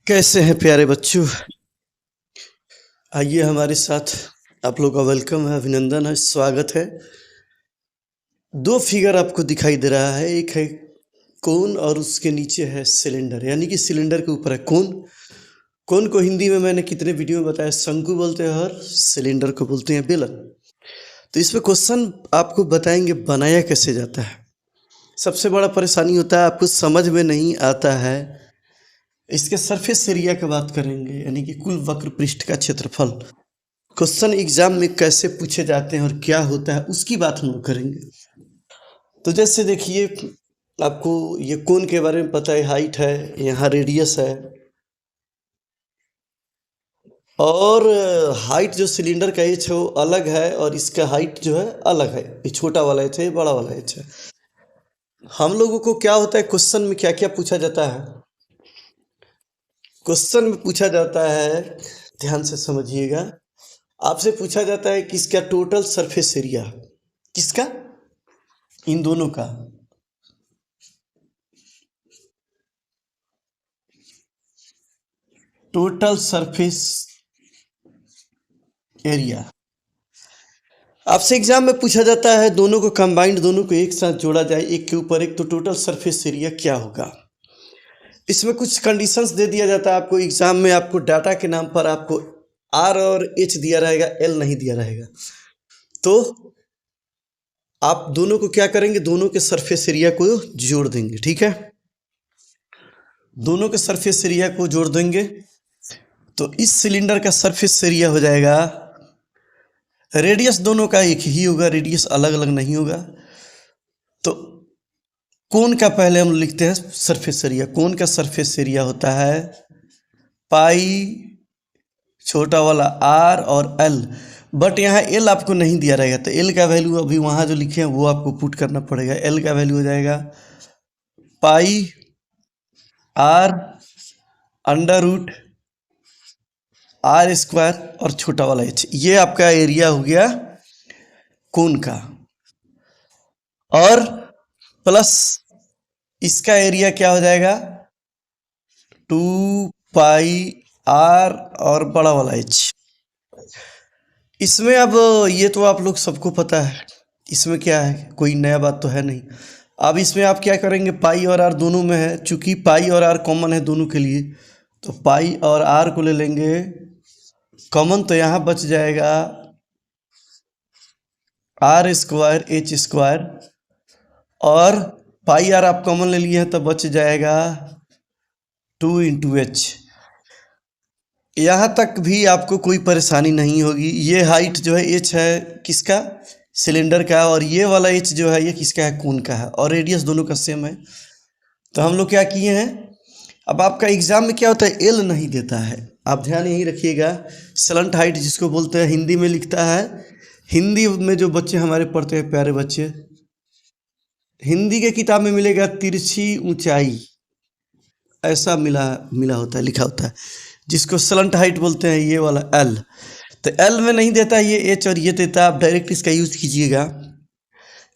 कैसे हैं प्यारे बच्चों? आइए हमारे साथ। आप लोग का वेलकम है, अभिनंदन है, स्वागत है। दो फिगर आपको दिखाई दे रहा है, एक है कोन और उसके नीचे है सिलेंडर, यानी कि सिलेंडर के ऊपर है कोन। कोन को हिंदी में मैंने कितने वीडियो में बताया, शंकु बोलते हैं और सिलेंडर को बोलते हैं बेलन। तो इसमें क्वेश्चन आपको बताएंगे बनाया कैसे जाता है। सबसे बड़ा परेशानी होता है आपको समझ में नहीं आता है। इसके सरफेस एरिया की बात करेंगे, यानी कि कुल वक्र पृष्ठ का क्षेत्रफल। क्वेश्चन एग्जाम में कैसे पूछे जाते हैं और क्या होता है उसकी बात हम लोग करेंगे। तो जैसे देखिए, आपको ये कोन के बारे में पता है, हाइट है, यहाँ रेडियस है, और हाइट जो सिलेंडर का एच है वो अलग है और इसका हाइट जो है अलग है। ये छोटा वाला एच है, ये बड़ा वाला एच है। हम लोगों को क्या होता है, क्वेश्चन में क्या क्या पूछा जाता है। क्वेश्चन में पूछा जाता है, ध्यान से समझिएगा, आपसे पूछा जाता है कि इसका टोटल सरफेस एरिया, किसका, इन दोनों का। टोटल सरफेस एरिया आपसे एग्जाम में पूछा जाता है, दोनों को कंबाइंड, दोनों को एक साथ जोड़ा जाए एक के ऊपर एक, तो टोटल सरफेस एरिया क्या होगा। इसमें कुछ कंडीशंस दे दिया जाता है आपको एग्जाम में। आपको डाटा के नाम पर आपको आर और एच दिया रहेगा, एल नहीं दिया रहेगा। तो आप दोनों को क्या करेंगे, दोनों के सरफेस एरिया को जोड़ देंगे, ठीक है। दोनों के सरफेस एरिया को जोड़ देंगे तो इस सिलेंडर का सरफेस एरिया हो जाएगा, रेडियस दोनों का एक ही होगा, रेडियस अलग अलग नहीं होगा। तो कोन का पहले हम लिखते हैं सरफेस एरिया। कोन का सरफेस एरिया होता है पाई, छोटा वाला आर और एल, बट यहाँ एल आपको नहीं दिया रहेगा, तो एल का वैल्यू अभी वहाँ जो लिखे हैं वो आपको पुट करना पड़ेगा। एल का वैल्यू हो जाएगा pi R under root R square और छोटा वाला एच। ये आपका एरिया हो गया कोन का, और प्लस इसका एरिया क्या हो जाएगा 2 पाई आर और बड़ा वाला एच। इसमें अब ये तो आप लोग सबको पता है, इसमें क्या है, कोई नया बात तो है नहीं। अब इसमें आप क्या करेंगे, पाई और आर दोनों में है, चूंकि पाई और आर कॉमन है दोनों के लिए, तो पाई और आर को ले लेंगे कॉमन, तो यहाँ बच जाएगा आर स्क्वायर एच स्क्वायर, और पाई आर आप कॉमन ले लिए हैं तो बच जाएगा 2 × h। यहाँ तक भी आपको कोई परेशानी नहीं होगी। ये हाइट जो है h है किसका, सिलेंडर का, और ये वाला h जो है ये किसका है, कोन का है, और रेडियस दोनों का सेम है। तो हम लोग क्या किए हैं, अब आपका एग्जाम में क्या होता है, एल नहीं देता है, आप ध्यान यही रखिएगा। स्लंट हाइट जिसको बोलते हैं, हिंदी में लिखता है, हिंदी में जो बच्चे हमारे पढ़ते हैं, प्यारे बच्चे, हिंदी के किताब में मिलेगा तिरछी ऊंचाई, ऐसा मिला होता है, लिखा होता है, जिसको स्लंट हाइट बोलते हैं, ये वाला एल। तो एल में नहीं देता ये एच और ये देता, आप डायरेक्ट इसका यूज कीजिएगा।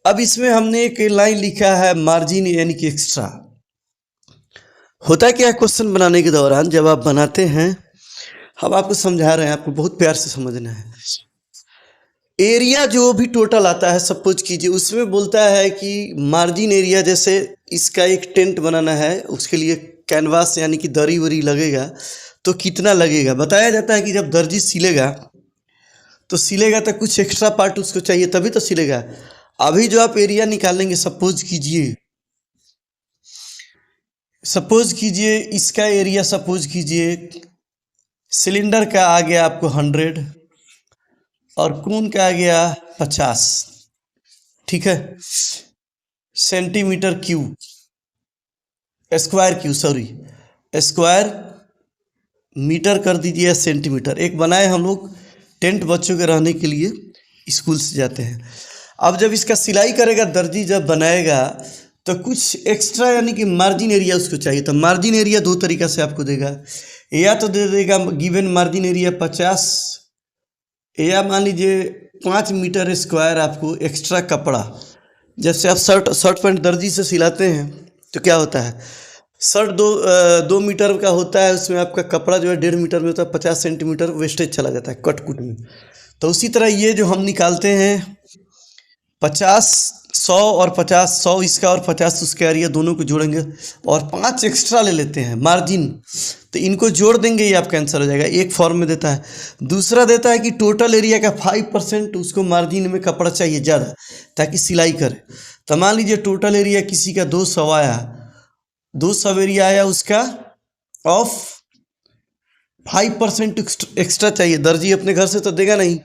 अब इसमें हमने एक लाइन लिखा है मार्जिन, यानी कि एक्स्ट्रा। होता है क्या, क्वेश्चन बनाने के दौरान जब आप बनाते हैं, हम आपको समझा रहे हैं, आपको बहुत प्यार से समझना है। एरिया जो भी टोटल आता है, सपोज कीजिए उसमें बोलता है कि मार्जिन एरिया, जैसे इसका एक टेंट बनाना है, उसके लिए कैनवास यानी कि दरी वरी लगेगा, तो कितना लगेगा बताया जाता है कि जब दर्जी सिलेगा तो कुछ एक्स्ट्रा पार्ट उसको चाहिए तभी तो सिलेगा। अभी जो आप एरिया निकालेंगे, सपोज कीजिए इसका एरिया, सपोज कीजिए सिलेंडर का आ गया आपको 100 और कोन का आ गया 50, ठीक है, सेंटीमीटर क्यूब, स्क्वायर मीटर कर दीजिए, सेंटीमीटर। एक बनाए हम लोग टेंट बच्चों के रहने के लिए, स्कूल से जाते हैं। अब जब इसका सिलाई करेगा दर्जी, जब बनाएगा तो कुछ एक्स्ट्रा यानी कि मार्जिन एरिया उसको चाहिए। तो मार्जिन एरिया दो तरीका से आपको देगा, या तो दे देगा गिवन मार्जिन एरिया 50, या मान लीजिए 5 मीटर स्क्वायर आपको एक्स्ट्रा कपड़ा। जैसे आप शर्ट पैंट दर्जी से सिलाते हैं तो क्या होता है, शर्ट 2 मीटर का होता है, उसमें आपका कपड़ा जो है 1.5 मीटर में होता है, 50 सेंटीमीटर वेस्टेज चला जाता है कट कुट में। तो उसी तरह ये जो हम निकालते हैं 50 100 और 50 100 इसका और 50 उसका एरिया दोनों को जोड़ेंगे और 5 एक्स्ट्रा ले लेते हैं मार्जिन, तो इनको जोड़ देंगे, ये आपका आंसर हो जाएगा। एक फॉर्म में देता है। दूसरा देता है कि टोटल एरिया का 5% उसको मार्जिन में कपड़ा चाहिए ज़्यादा ताकि सिलाई करे। तो मान लीजिए टोटल एरिया किसी का 200 आया, 200 एरिया आया उसका ऑफ 5% एक्स्ट्रा चाहिए। दर्जी अपने घर से तो देगा नहीं,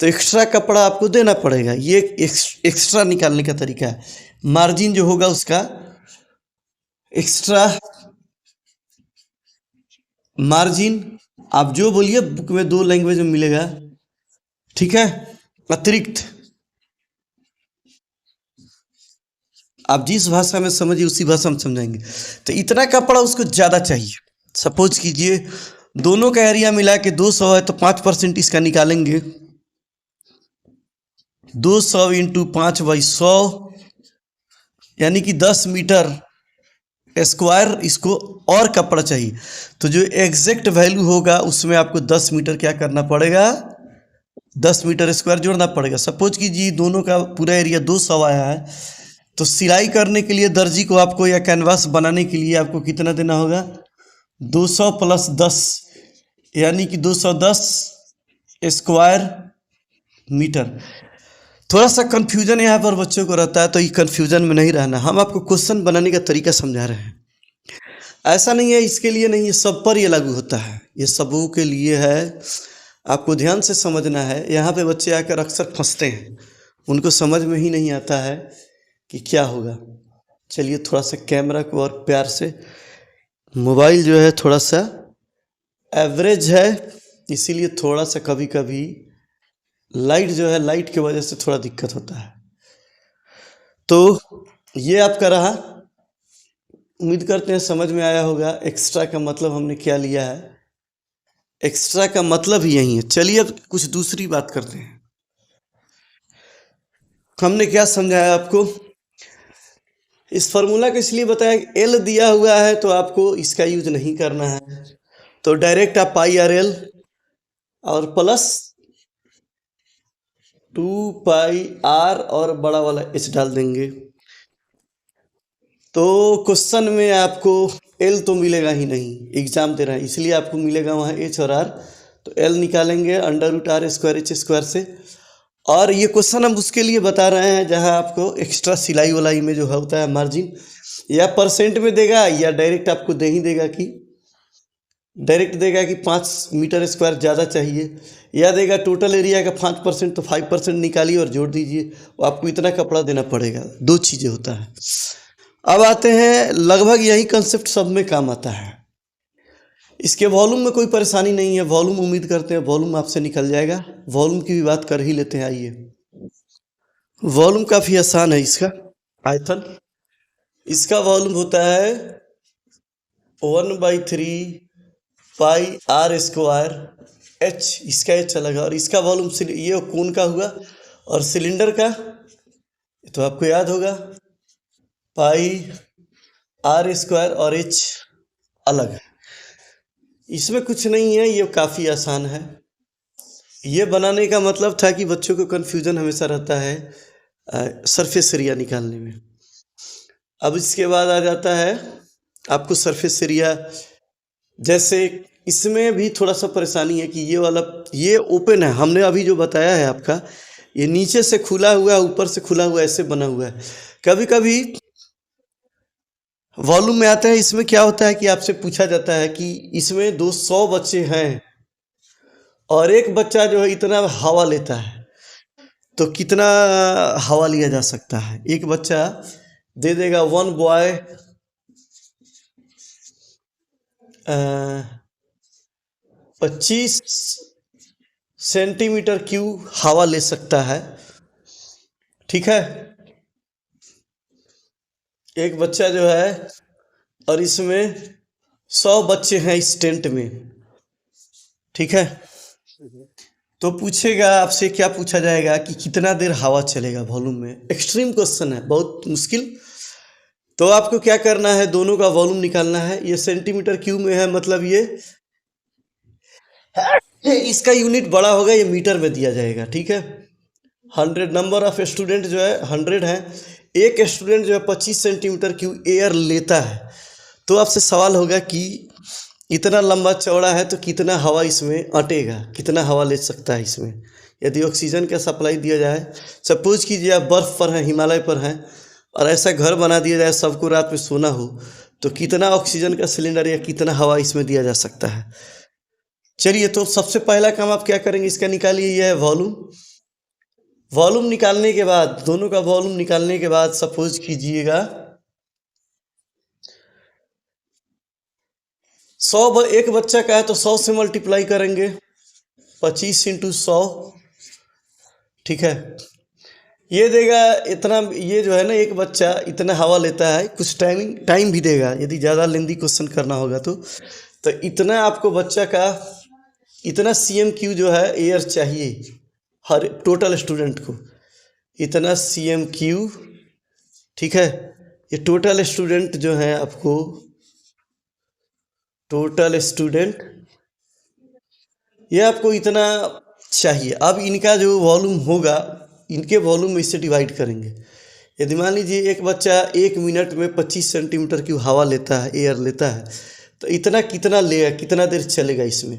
तो एक्स्ट्रा कपड़ा आपको देना पड़ेगा। ये एक्स्ट्रा निकालने का तरीका है। मार्जिन जो होगा उसका एक्स्ट्रा मार्जिन, आप जो बोलिए बुक में 2 लैंग्वेज में मिलेगा, ठीक है। अतिरिक्त आप जिस भाषा में समझिए उसी भाषा में समझाएंगे। तो इतना कपड़ा उसको ज़्यादा चाहिए। सपोज कीजिए दोनों का एरिया मिला के 200 है, तो 5% इसका निकालेंगे। 200 इंटू 5/100 यानी कि 10 मीटर स्क्वायर इसको और कपड़ा चाहिए। तो जो एग्जैक्ट वैल्यू होगा उसमें आपको 10 मीटर क्या करना पड़ेगा, 10 मीटर स्क्वायर जोड़ना पड़ेगा। सपोज कीजिए दोनों का पूरा एरिया 200 आया है, तो सिलाई करने के लिए दर्जी को आपको या कैनवास बनाने के लिए आपको कितना देना होगा, 200 + 10 यानी कि 210 स्क्वायर मीटर। थोड़ा सा कन्फ्यूजन यहाँ पर बच्चों को रहता है, तो ये कन्फ्यूजन में नहीं रहना। हम आपको क्वेश्चन बनाने का तरीका समझा रहे हैं। ऐसा नहीं है इसके लिए नहीं, ये सब पर ये लागू होता है, ये सबों के लिए है। आपको ध्यान से समझना है। यहाँ पे बच्चे आकर अक्सर फंसते हैं, उनको समझ में ही नहीं आता है कि क्या होगा। चलिए थोड़ा सा कैमरा को और प्यार से, मोबाइल जो है थोड़ा सा एवरेज है, इसीलिए थोड़ा सा कभी कभी लाइट जो है, लाइट की वजह से थोड़ा दिक्कत होता है। तो ये आपका रहा, उम्मीद करते हैं समझ में आया होगा। एक्स्ट्रा का मतलब हमने क्या लिया है, एक्स्ट्रा का मतलब ही यही है। चलिए अब कुछ दूसरी बात करते हैं। हमने क्या समझाया आपको, इस फार्मूला को इसलिए बताया कि एल दिया हुआ है तो आपको इसका यूज नहीं करना है, तो डायरेक्ट आप πr_l और प्लस 2πr और बड़ा वाला h डाल देंगे। तो क्वेश्चन में आपको एल तो मिलेगा ही नहीं, एग्जाम दे रहा है इसलिए आपको मिलेगा वहाँ h और r। तो एल निकालेंगे √r² h² से। और ये क्वेश्चन हम उसके लिए बता रहे हैं जहाँ आपको एक्स्ट्रा सिलाई वालाई में जो होता है मार्जिन, या परसेंट में देगा या डायरेक्ट आपको दे ही देगा कि डायरेक्ट देगा कि 5 मीटर स्क्वायर ज़्यादा चाहिए, या देगा टोटल एरिया का 5%, तो 5% निकालिए और जोड़ दीजिए, वो आपको इतना कपड़ा देना पड़ेगा। 2 चीज़ें होता है। अब आते हैं, लगभग यही कंसेप्ट सब में काम आता है। इसके वॉल्यूम में कोई परेशानी नहीं है। वॉल्यूम उम्मीद करते हैं वॉल्यूम आपसे निकल जाएगा। वॉल्यूम की भी बात कर ही लेते हैं। आइए, वॉल्यूम काफ़ी आसान है इसका। पाइथन इसका वॉल्यूम होता है 1/3 πr²। h इसका h चलेगा, और इसका वॉल्यूम ये कोन का हुआ, और सिलेंडर का तो आपको याद होगा πr² और h अलग है। इसमें कुछ नहीं है, ये काफ़ी आसान है। ये बनाने का मतलब था कि बच्चों को कन्फ्यूजन हमेशा रहता है सरफेस एरिया निकालने में। अब इसके बाद आ जाता है आपको सरफेस एरिया। जैसे इसमें भी थोड़ा सा परेशानी है कि ये वाला ये ओपन है, हमने अभी जो बताया है आपका, ये नीचे से खुला हुआ है, ऊपर से खुला हुआ, ऐसे बना हुआ है। कभी कभी वॉल्यूम में आता है, इसमें क्या होता है कि आपसे पूछा जाता है कि इसमें 200 बच्चे हैं और एक बच्चा जो है इतना हवा लेता है, तो कितना हवा लिया जा सकता है। एक बच्चा दे देगा 1 बॉय 25 सेंटीमीटर क्यूब हवा ले सकता है, ठीक है। एक बच्चा जो है, और इसमें 100 बच्चे हैं इस टेंट में, ठीक है। तो पूछेगा आपसे, क्या पूछा जाएगा कि कितना देर हवा चलेगा वॉल्यूम में। एक्सट्रीम क्वेश्चन है, बहुत मुश्किल। तो आपको क्या करना है, दोनों का वॉल्यूम निकालना है। ये सेंटीमीटर क्यूब में है, मतलब ये इसका यूनिट बड़ा होगा, ये मीटर में दिया जाएगा, ठीक है। 100 नंबर ऑफ स्टूडेंट जो है 100 है। एक स्टूडेंट जो है 25 सेंटीमीटर क्यूब एयर लेता है। तो आपसे सवाल होगा कि इतना लंबा चौड़ा है तो कितना हवा इसमें अटेगा, कितना हवा ले सकता है इसमें। यदि ऑक्सीजन का सप्लाई दिया जाए, सपोज कीजिए आप बर्फ़ पर हैं, हिमालय पर हैं, और ऐसा घर बना दिया जाए सबको रात में सोना हो, तो कितना ऑक्सीजन का सिलेंडर या कितना हवा इसमें दिया जा सकता है। चलिए, तो सबसे पहला काम आप क्या करेंगे, इसका निकालिए, यह है वॉल्यूम। वॉल्यूम निकालने के बाद, दोनों का वॉल्यूम निकालने के बाद सपोज कीजिएगा 100, एक बच्चा का है तो 100 से मल्टीप्लाई करेंगे, 25 × 100, ठीक है। ये देगा इतना, ये जो है ना, एक बच्चा इतना हवा लेता है, कुछ टाइम भी देगा यदि ज़्यादा लेंदी क्वेश्चन करना होगा तो इतना आपको बच्चा का इतना CM3 जो है एयर चाहिए हर टोटल स्टूडेंट को, इतना CM3, ठीक है। ये टोटल स्टूडेंट जो है आपको, टोटल स्टूडेंट ये आपको इतना चाहिए। अब इनका जो वॉल्यूम होगा, इनके वॉल्यूम में इससे डिवाइड करेंगे। यदि मान लीजिए एक बच्चा 1 मिनट में 25 सेंटीमीटर की हवा लेता है, एयर लेता है, तो इतना कितना लेगा, कितना देर चलेगा इसमें।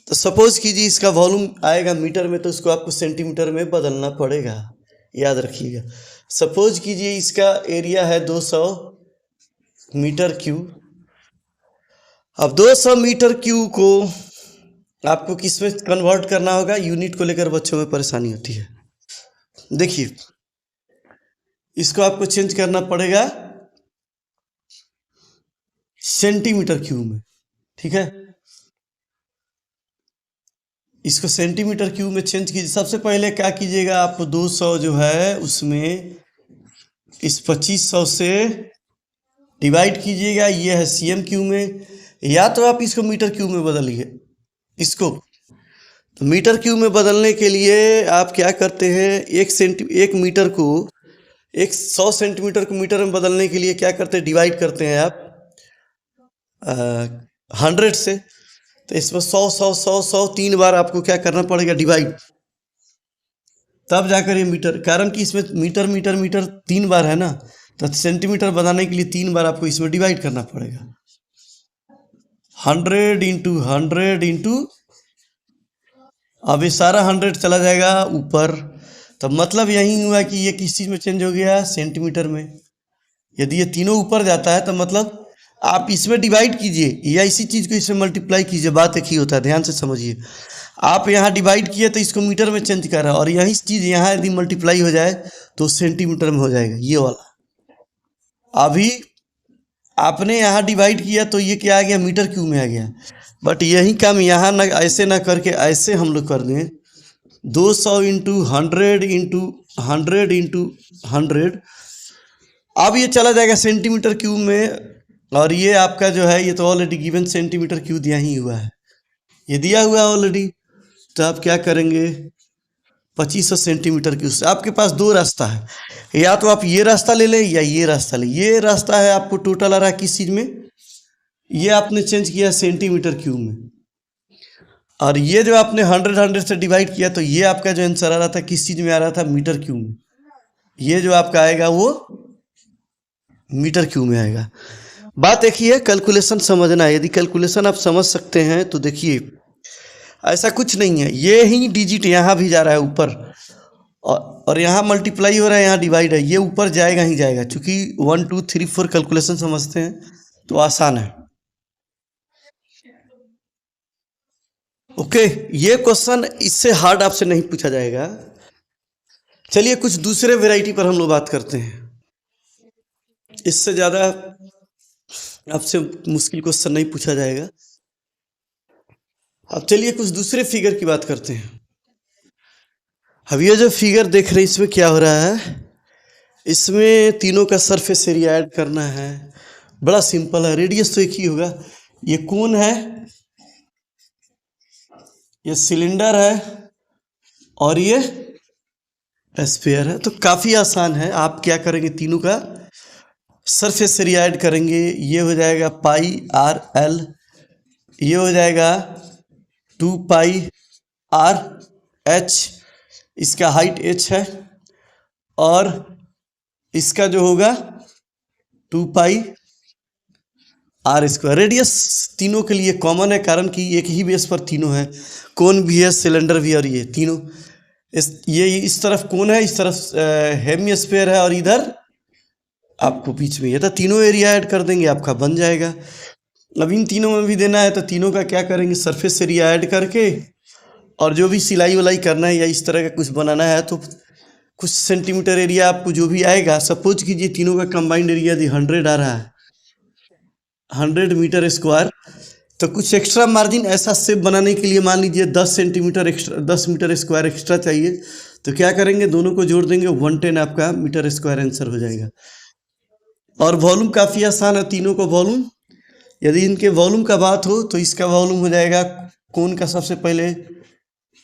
तो सपोज कीजिए इसका वॉल्यूम आएगा मीटर में, तो उसको आपको सेंटीमीटर में बदलना पड़ेगा, याद रखिएगा। सपोज कीजिए इसका एरिया है 200 मीटर क्यूब। अब 200 मीटर क्यूब को आपको किस में कन्वर्ट करना होगा, यूनिट को लेकर बच्चों में परेशानी होती है। देखिए, इसको आपको चेंज करना पड़ेगा सेंटीमीटर क्यूब में, ठीक है। इसको सेंटीमीटर क्यूब में चेंज कीजिए। सबसे पहले क्या कीजिएगा, आप 200 जो है उसमें इस 2500 से डिवाइड कीजिएगा, ये है CM3 में, या तो आप इसको मीटर क्यूब में बदलिए इसको। तो मीटर क्यूब में बदलने के लिए आप क्या करते हैं, एक मीटर को, 100 सेंटीमीटर को मीटर में बदलने के लिए क्या करते हैं, डिवाइड करते हैं आप 100 से। तो इसमें 100 3 बार आपको क्या करना पड़ेगा, डिवाइड, तब जाकर ये मीटर, कारण कि इसमें मीटर मीटर मीटर 3 बार है ना, तो सेंटीमीटर बनाने के लिए 3 बार आपको इसमें डिवाइड करना पड़ेगा। 100 × 100 × अब ये सारा 100 चला जाएगा ऊपर, तब मतलब यही हुआ कि ये किस चीज़ में चेंज हो गया, सेंटीमीटर में। यदि ये तीनों ऊपर जाता है तो मतलब आप इसमें डिवाइड कीजिए या इसी चीज़ को इसमें मल्टीप्लाई कीजिए, बात एक ही होता है, ध्यान से समझिए। आप यहाँ डिवाइड किए तो इसको मीटर में चेंज कर रहा है, और यही चीज़ यहाँ यदि मल्टीप्लाई हो जाए तो सेंटीमीटर में हो जाएगा, ये वाला। अभी आपने यहाँ डिवाइड किया तो ये क्या आ गया, मीटर क्यूब में आ गया। बट यही काम यहाँ ना, ऐसे ना करके ऐसे हम लोग कर दें, 200 × 100 × 100 × 100। अब ये चला जाएगा सेंटीमीटर क्यूब में, और ये आपका जो है, ये तो ऑलरेडी गिवन सेंटीमीटर क्यूब दिया ही हुआ है, ये दिया हुआ है ऑलरेडी। तो आप क्या करेंगे, 2500 सेंटीमीटर क्यूब से आपके पास 2 रास्ता है, या तो आप ये रास्ता ले लें या ये रास्ता लें। ये रास्ता है आपको टोटल आ रहा है किस चीज़ में, ये आपने चेंज किया सेंटीमीटर क्यूब में, और ये जो आपने 100 से डिवाइड किया तो ये आपका जो आंसर आ रहा था किस चीज़ में आ रहा था, मीटर क्यूब में। ये जो आपका आएगा वो मीटर क्यूब में आएगा। बात एक ही है, कैलकुलेशन समझना है। यदि कैलकुलेशन आप समझ सकते हैं तो देखिए, ऐसा कुछ नहीं है, ये ही डिजिट यहाँ भी जा रहा है ऊपर, और यहाँ मल्टीप्लाई हो रहा है, यहाँ डिवाइड है, ये ऊपर जाएगा ही जाएगा। चूँकि 1 2 3 4 कैलकुलेशन समझते हैं तो आसान है। ओके, ये क्वेश्चन इससे हार्ड आपसे नहीं पूछा जाएगा। चलिए कुछ दूसरे वैरायटी पर हम लोग बात करते हैं, इससे ज़्यादा आपसे मुश्किल क्वेश्चन नहीं पूछा जाएगा। अब चलिए कुछ दूसरे फिगर की बात करते हैं। अब ये जो फिगर देख रहे हैं, इसमें क्या हो रहा है, इसमें तीनों का सरफेस एरिया ऐड करना है। बड़ा सिंपल है, रेडियस तो एक ही होगा। ये कोन है, ये सिलेंडर है, और ये स्फीयर है। तो काफ़ी आसान है। आप क्या करेंगे, तीनों का सरफेस एरिया ऐड करेंगे, ये हो जाएगा पाई आर एल, ये हो जाएगा 2πr/h, इसका हाइट h है, और इसका जो होगा 2πr²। रेडियस तीनों के लिए कॉमन है, कारण कि एक ही बेस पर तीनों है, कोन भी है, सिलेंडर भी, और ये तीनों ये इस तरफ कोन है, इस तरफ हेमिस्फीयर है, और इधर आपको बीच में ये तो तीनों एरिया ऐड कर देंगे, आपका बन जाएगा। अब इन तीनों में भी देना है तो तीनों का क्या करेंगे, सरफेस एरिया ऐड करके, और जो भी सिलाई वलाई करना है या इस तरह का कुछ बनाना है तो कुछ सेंटीमीटर एरिया आपको जो भी आएगा, सपोज कीजिए तीनों का कंबाइंड एरिया यदि 100 आ रहा है, 100 मीटर स्क्वायर, तो कुछ एक्स्ट्रा मार्जिन ऐसा शेप बनाने के लिए मान लीजिए 10 centimetre extra, 10 metre square extra चाहिए, तो क्या करेंगे, दोनों को जोड़ देंगे, 110 आपका मीटर स्क्वायर आंसर हो जाएगा। और वॉल्यूम काफ़ी आसान है, तीनों को वॉल्यूम, यदि इनके वॉल्यूम का बात हो तो इसका वॉल्यूम हो जाएगा कोन का सबसे पहले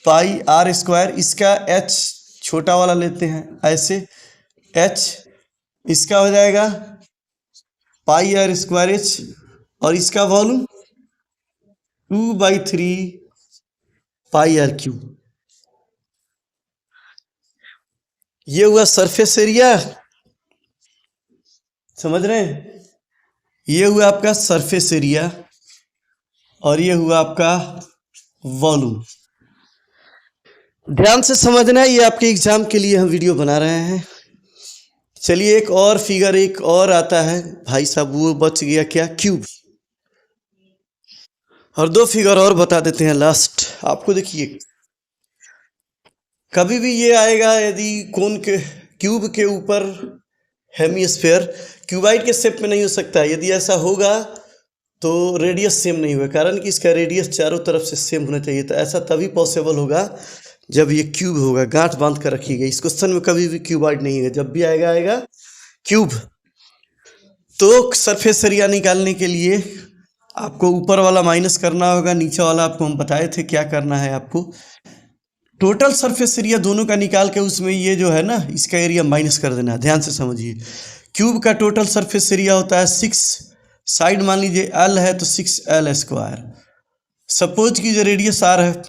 πr², इसका h छोटा वाला लेते हैं ऐसे h, इसका हो जाएगा πr²h, और इसका वॉल्यूम 2/3πr³। ये हुआ सरफेस एरिया, समझ रहे हैं, ये हुआ आपका सरफेस एरिया, और ये हुआ आपका वॉल्यूम। ध्यान से समझना है, ये आपके एग्जाम के लिए हम वीडियो बना रहे हैं। चलिए एक और फिगर, एक और आता है भाई साहब, वो बच गया क्या, क्यूब। और 2 फिगर और बता देते हैं लास्ट आपको। देखिए कभी भी ये आएगा, यदि कोन के क्यूब के ऊपर हेमिस्फीयर, क्यूबाइड के शेप में नहीं हो सकता, यदि ऐसा होगा तो रेडियस सेम नहीं हुआ, कारण कि इसका रेडियस चारों तरफ से सेम होना चाहिए, तो ऐसा तभी पॉसिबल होगा जब ये क्यूब होगा। गांठ बांध कर रखिएगा, इस क्वेश्चन में कभी भी क्यूबाइड नहीं है, जब भी आएगा आएगा क्यूब। तो सरफेस एरिया निकालने के लिए आपको ऊपर वाला माइनस करना होगा, नीचे वाला आपको हम बताए थे क्या करना है आपको। टोटल सरफेस एरिया दोनों का निकाल के उसमें ये जो है ना, इसका एरिया माइनस कर देना है। ध्यान से समझिए, क्यूब का टोटल सरफेस एरिया होता है 6, साइड मान लीजिए l है तो 6l²। सपोज कीजिए रेडियस r है,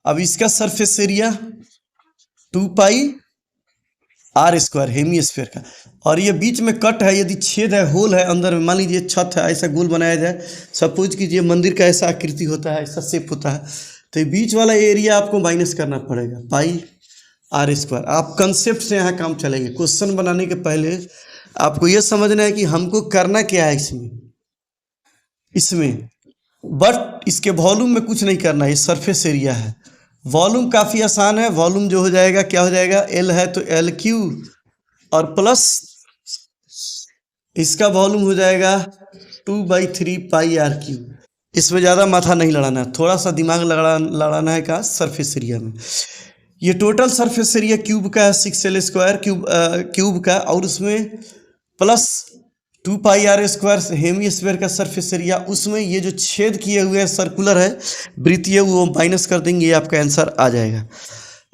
अब इसका सरफेस एरिया 2πr² हेमिस्फीयर का, और ये बीच में कट है, यदि छेद है, होल है अंदर में, मान लीजिए छत है, ऐसा गोल बनाया जाए, सपोज कीजिए मंदिर का ऐसा आकृति होता है, ऐसा शेप होता है, तो ये बीच वाला एरिया आपको माइनस करना पड़ेगा πr²। आप कंसेप्ट से यहाँ काम चलेंगे। क्वेश्चन बनाने के पहले आपको ये समझना है कि हमको करना क्या है इसमें, बट इसके वॉल्यूम में कुछ नहीं करना है, ये सरफेस एरिया है। वॉल्यूम काफ़ी आसान है, वॉल्यूम जो हो जाएगा क्या हो जाएगा, L है तो L3, और प्लस इसका वॉल्यूम हो जाएगा 2/3πr³। इसमें ज़्यादा माथा नहीं लड़ाना है, थोड़ा सा दिमाग लड़ाना है का सरफेस एरिया में। ये टोटल सरफेस एरिया क्यूब का है 6l² क्यूब का, और उसमें प्लस 2πr² हेमिस्फीयर का सरफेस एरिया, उसमें ये जो छेद किए हुए हैं सर्कुलर है, वृत्तीय, वो माइनस कर देंगे, ये आपका आंसर आ जाएगा।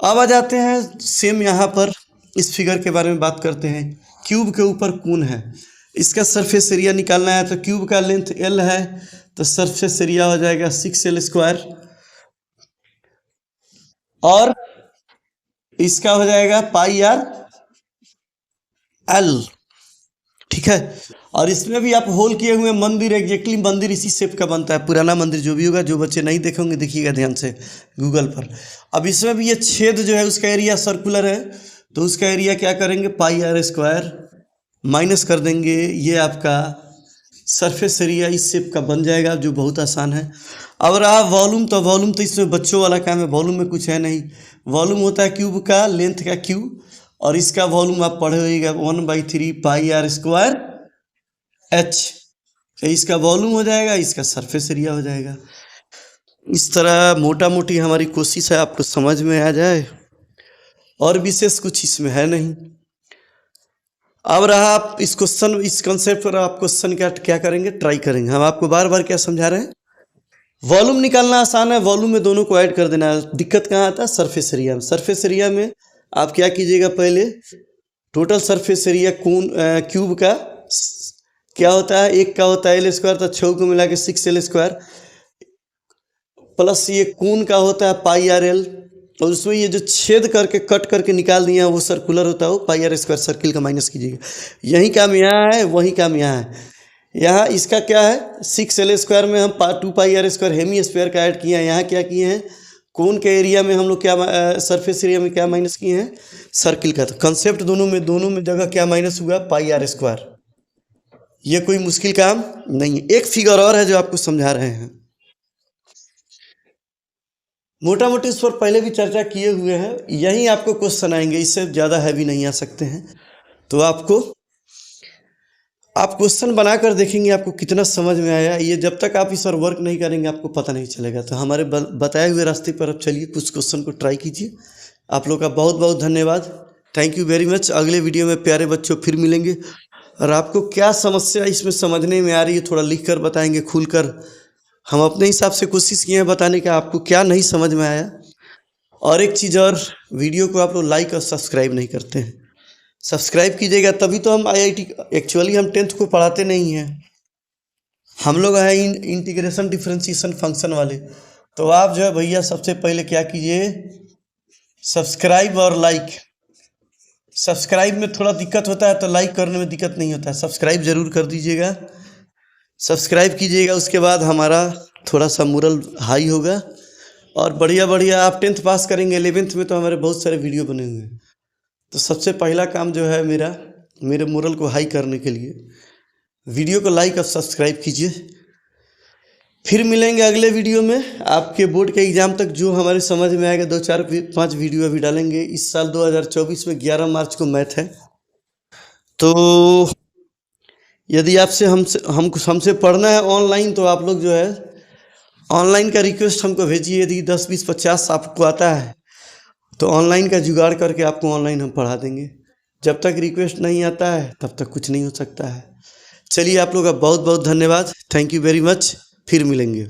अब आ जाते हैं सेम यहाँ पर इस फिगर के बारे में बात करते हैं। क्यूब के ऊपर कोन है, इसका सरफेस एरिया निकालना है, तो क्यूब का लेंथ l है तो सरफेस एरिया हो जाएगा 6l², और इसका हो जाएगा πr/l, ठीक है। और इसमें भी आप होल किए हुए मंदिर, एग्जैक्टली मंदिर इसी शेप का बनता है, पुराना मंदिर जो भी होगा, जो बच्चे नहीं देखे होंगे देखिएगा ध्यान से गूगल पर। अब इसमें भी ये छेद जो है उसका एरिया सर्कुलर है, तो उसका एरिया क्या करेंगे, πr² माइनस कर देंगे, ये आपका सरफेस एरिया इस शेप का बन जाएगा, जो बहुत आसान है। अब रहा वॉल्यूम, तो वॉल्यूम तो इसमें बच्चों वाला काम है, वॉल्यूम में कुछ है नहीं। वॉल्यूम होता है क्यूब का लेंथ का क्यू, और इसका वॉल्यूम आप पढ़े होइएगा 1/3πr²h, तो इसका वॉल्यूम हो जाएगा, इसका सरफेस एरिया हो जाएगा। इस तरह मोटा मोटी हमारी कोशिश है आपको समझ में आ जाए, और विशेष कुछ इसमें है नहीं। अब रहा आप इस क्वेश्चन, इस कंसेप्ट पर आप क्वेश्चन क्या करेंगे, ट्राई करेंगे। हम आपको बार बार क्या समझा रहे हैं, वॉल्यूम निकालना आसान है, वॉल्यूम में दोनों को ऐड कर देना है। दिक्कत कहाँ आता है, सरफेस एरिया में। सरफेस एरिया में आप क्या कीजिएगा, पहले टोटल सरफेस एरिया कोन क्यूब का क्या होता है, एक का होता है एल स्क्वायर, तो 6 को मिला के 6l² प्लस ये कोण का होता है πr/l, और उसमें ये जो छेद करके कट करके निकाल दिया वो सर्कुलर होता है, वो πr² सर्किल का माइनस कीजिएगा। यही काम यहाँ है, वही काम यहाँ है। यहाँ इसका क्या है, 6l² में हम 2πr² हेमी स्क्वायर का ऐड किए हैं। यहाँ क्या किए हैं, कोण के एरिया में हम लोग क्या सरफेस एरिया में क्या माइनस किए हैं, सर्किल का। तो कंसेप्ट दोनों में जगह क्या माइनस हुआ, πr²। ये कोई मुश्किल काम नहीं है। एक फिगर और है जो आपको समझा रहे हैं, मोटा मोटी इस पर पहले भी चर्चा किए हुए हैं। यही आपको क्वेश्चन आएंगे, इससे ज़्यादा हैवी नहीं आ सकते हैं। तो आप क्वेश्चन बनाकर देखेंगे आपको कितना समझ में आया। ये जब तक आप इस पर वर्क नहीं करेंगे आपको पता नहीं चलेगा। तो हमारे बताए हुए रास्ते पर अब चलिए, कुछ क्वेश्चन को ट्राई कीजिए। आप लोग का बहुत बहुत धन्यवाद, थैंक यू वेरी मच। अगले वीडियो में प्यारे बच्चों फिर मिलेंगे, और आपको क्या समस्या इसमें समझने में आ रही है थोड़ा लिख कर बताएंगे, खुलकर। हम अपने हिसाब से कोशिश किए हैं बताने का, आपको क्या नहीं समझ में आया। और एक चीज़ और, वीडियो को आप लोग लाइक और सब्सक्राइब नहीं करते हैं, सब्सक्राइब कीजिएगा तभी तो हम IIT, एक्चुअली हम 10th को पढ़ाते नहीं हैं, हम लोग हैं इंटीग्रेशन डिफरेंशिएशन फंक्शन वाले। तो आप जो है भैया सबसे पहले क्या कीजिए, सब्सक्राइब और लाइक। सब्सक्राइब में थोड़ा दिक्कत होता है, तो लाइक करने में दिक्कत नहीं होता है, सब्सक्राइब ज़रूर कर दीजिएगा, सब्सक्राइब कीजिएगा। उसके बाद हमारा थोड़ा सा मोरल हाई होगा, और बढ़िया बढ़िया आप 10th पास करेंगे। 11th में तो हमारे बहुत सारे वीडियो बने हुए हैं। तो सबसे पहला काम जो है मेरे मोरल को हाई करने के लिए वीडियो को लाइक और सब्सक्राइब कीजिए। फिर मिलेंगे अगले वीडियो में। आपके बोर्ड के एग्ज़ाम तक जो हमारे समझ में आएगा 2 4 5 वीडियो अभी डालेंगे। इस साल 2024 में 11 मार्च को मैथ है। तो यदि आपसे हमसे पढ़ना है ऑनलाइन, तो आप लोग जो है ऑनलाइन का रिक्वेस्ट हमको भेजिए। यदि 10 20 50 आपको आता है तो ऑनलाइन का जुगाड़ करके आपको ऑनलाइन हम पढ़ा देंगे। जब तक रिक्वेस्ट नहीं आता है तब तक कुछ नहीं हो सकता है। चलिए, आप लोग का बहुत बहुत धन्यवाद, थैंक यू वेरी मच, फिर मिलेंगे।